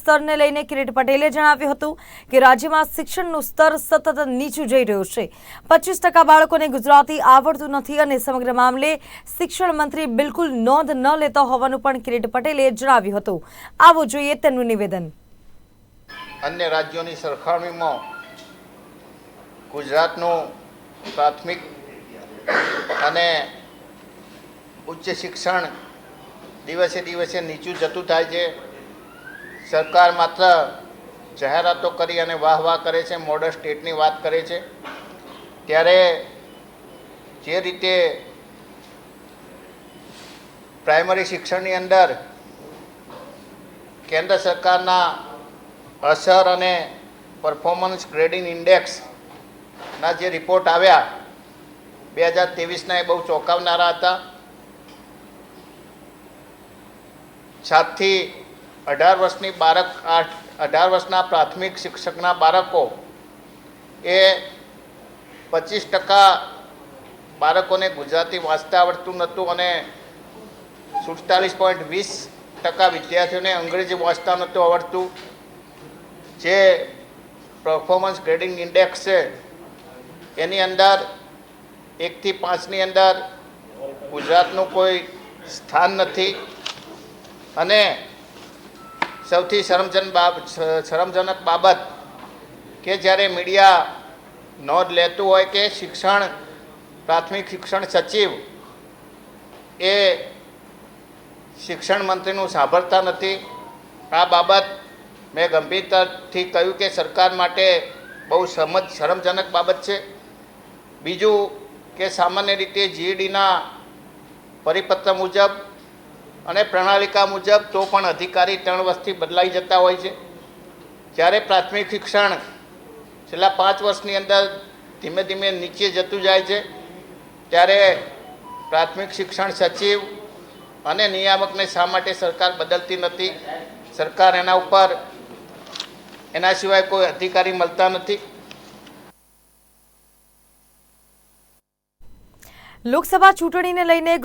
સ્તરને લઈને કિરીટ પટેલે જણાવ્યું હતું કે રાજ્યમાં શિક્ષણનું સ્તર સતત નીચું જઈ રહ્યું છે। 25% બાળકોને ગુજરાતી આવડતું નથી અને સમગ્ર મામલે શિક્ષણ મંત્રી બિલકુલ નોંધ ન લેતા હોવાનું પણ કિરીટ પટેલે જણાવ્યું હતું। આવો જોઈએ તેમનું નિવેદન। અન્ય રાજ્યોની સરખામણીમાં ગુજરાતનું પ્રાથમિક અને ઉચ્ચ શિક્ષણ દિવસે દિવસે નીચું જતું થાય છે। સરકાર માત્ર જાહેરાતો કરી અને વાહ વાહ કરે છે, મોડલ સ્ટેટની વાત કરે છે, ત્યારે જે રીતે પ્રાઇમરી શિક્ષણની અંદર કેન્દ્ર સરકારના અસર અને પરફોર્મન્સ ગ્રેડિંગ ઇન્ડેક્સના જે રિપોર્ટ આવ્યા 2023ના એ બહુ ચોંકાવનારા હતા। 7 થી 18 વર્ષની 18 વર્ષના પ્રાથમિક શિક્ષકના બાળકો એ 25% બાળકોને ગુજરાતી વાંચતા આવડતું નહોતું અને 47.20% વિદ્યાર્થીઓને અંગ્રેજી વાંચતા નહોતું આવડતું। જે પરફોર્મન્સ ગ્રેડિંગ ઇન્ડેક્સ છે એની અંદર 1 થી 5ની અંદર ગુજરાતનું કોઈ સ્થાન નથી અને સૌથી શરમજનક બાબત કે જ્યારે મીડિયા નોંધ લેતું હોય કે પ્રાથમિક શિક્ષણ સચિવ એ શિક્ષણ મંત્રીનું સાંભળતા નથી। આ બાબત મેં ગંભીરતાથી કહ્યું કે સરકાર માટે બહુ શરમજનક બાબત છે। બીજું કે સામાન્ય રીતે જીઈડીના પરિપત્ર મુજબ અને પ્રણાલિકા મુજબ તો પણ અધિકારી 3 વર્ષથી બદલાઈ જતા હોય છે, જ્યારે પ્રાથમિક શિક્ષણ છેલ્લા 5 વર્ષની અંદર ધીમે ધીમે નીચે જતું જાય છે, ત્યારે પ્રાથમિક શિક્ષણ સચિવ અને નિયામકને શા માટે સરકાર બદલતી નથી? સરકાર એના સિવાય કોઈ અધિકારી મળતા નથી। લોકસભા ચૂંટણીને લઈને